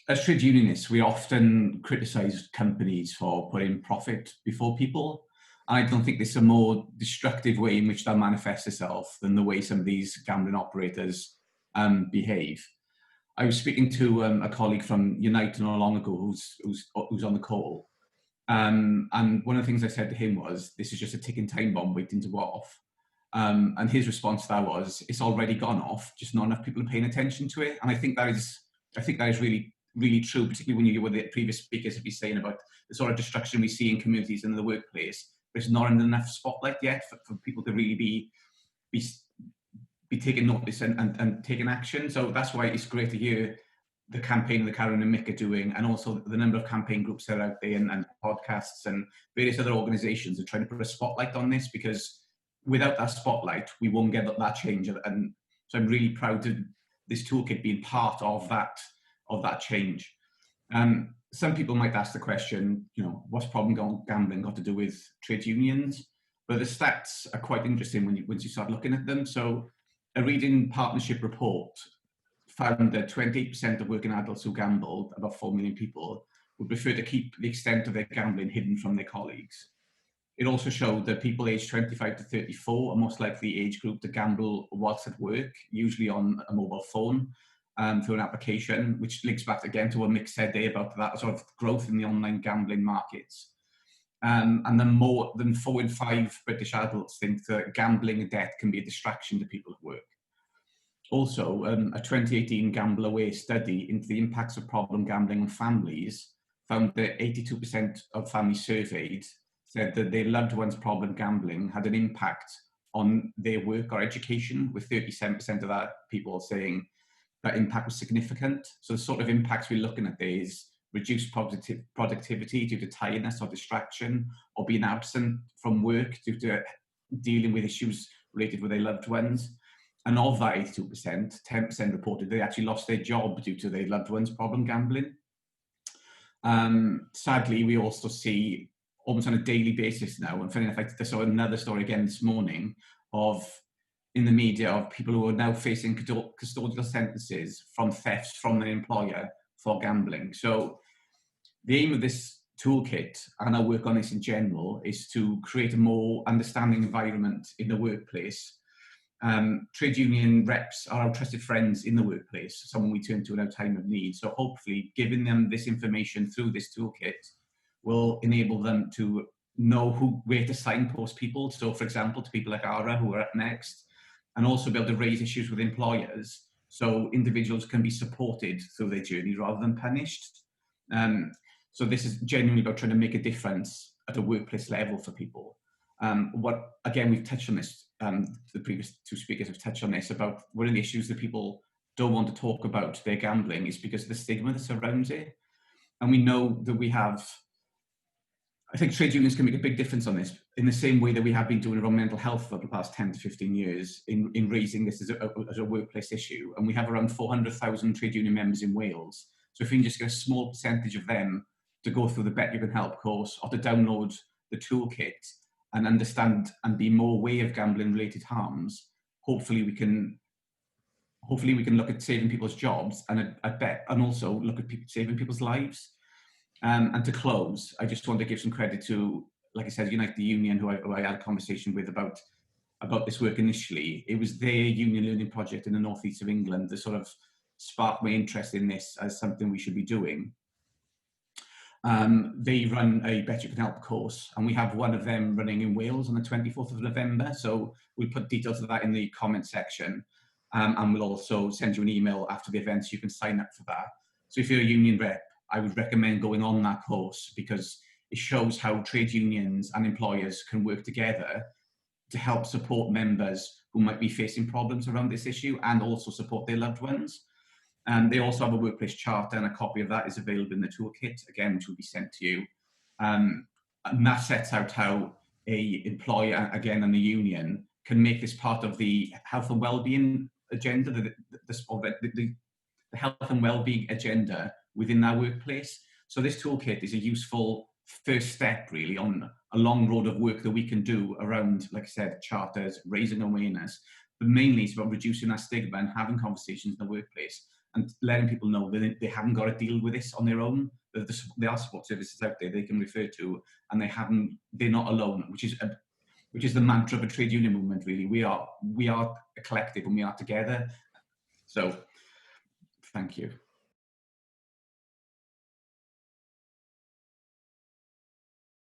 as trade unionists, we often criticise companies for putting profit before people. And I don't think there's a more destructive way in which that manifests itself than the way some of these gambling operators behave. I was speaking to a colleague from Unite not long ago who's on the call. And one of the things I said to him was, this is just a ticking time bomb waiting to go off. And his response to that was, it's already gone off, just not enough people are paying attention to it. And I think that is really, really true, particularly when you hear what the previous speakers have been saying about the sort of destruction we see in communities and in the workplace. There's not enough spotlight yet for people to really be taking notice and taking action. So that's why it's great to hear the campaign that Karen and Mick are doing, and also the number of campaign groups that are out there and podcasts and various other organisations are trying to put a spotlight on this, because without that spotlight, we won't get that change. And so I'm really proud of this toolkit being part of that change. Some people might ask the question, what's problem gambling got to do with trade unions? But the stats are quite interesting once you start looking at them. So a Reading Partnership report found that 28% of working adults who gambled, about 4 million people, would prefer to keep the extent of their gambling hidden from their colleagues. It also showed that people aged 25 to 34 are most likely the age group to gamble whilst at work, usually on a mobile phone through an application, which links back again to what Mick said there about that sort of growth in the online gambling markets. And then more than 4 in 5 British adults think that gambling and debt can be a distraction to people at work. Also, a 2018 Gamble Away study into the impacts of problem gambling on families found that 82% of families surveyed said that their loved ones' problem gambling had an impact on their work or education, with 37% of that people saying that impact was significant. So the sort of impacts we're looking at there is reduced productivity due to tiredness or distraction, or being absent from work due to dealing with issues related with their loved ones. And of that 82%, 10% reported they actually lost their job due to their loved ones' problem gambling. Sadly, we also see almost on a daily basis now, and funny enough, I saw another story again this morning in the media of people who are now facing custodial sentences from thefts from their employer for gambling. So the aim of this toolkit, and our work on this in general, is to create a more understanding environment in the workplace. Trade union reps are our trusted friends in the workplace, someone we turn to in our time of need. So hopefully giving them this information through this toolkit will enable them to know where to signpost people. So for example, to people like Ara, who are up next, and also be able to raise issues with employers so individuals can be supported through their journey rather than punished. So this is genuinely about trying to make a difference at a workplace level for people. Again, we've touched on this, the previous two speakers have touched on this, about one of the issues that people don't want to talk about their gambling is because of the stigma that surrounds it. And we know that I think trade unions can make a big difference on this, in the same way that we have been doing around mental health for the past 10 to 15 years in raising this as a workplace issue. And we have around 400,000 trade union members in Wales. So if we can just get a small percentage of them to go through the Bet You Can Help course, or to download the toolkit and understand and be more aware of gambling related harms, hopefully we can look at saving people's jobs and also look at saving people's lives. And to close, I just want to give some credit to, like I said, Unite the Union, who I had a conversation with about this work initially. It was their union learning project in the northeast of England that sort of sparked my interest in this as something we should be doing. They run a Bet You Can Help course, and we have one of them running in Wales on the 24th of November. So we'll put details of that in the comment section, and we'll also send you an email after the event so you can sign up for that. So if you're a union rep, I would recommend going on that course, because it shows how trade unions and employers can work together to help support members who might be facing problems around this issue, and also support their loved ones. They also have a workplace charter, and a copy of that is available in the toolkit, again, which will be sent to you. And that sets out how a employer, again, and the union can make this part of the health and well-being agenda, the health and well-being agenda within their workplace. So this toolkit is a useful first step, really, on a long road of work that we can do around, like I said, charters, raising awareness, but mainly it's about reducing that stigma and having conversations in the workplace and letting people know that they haven't got to deal with this on their own. There are support services out there they can refer to, and they're not alone, which is the mantra of a trade union movement. Really, we are a collective, and we are together. So, thank you.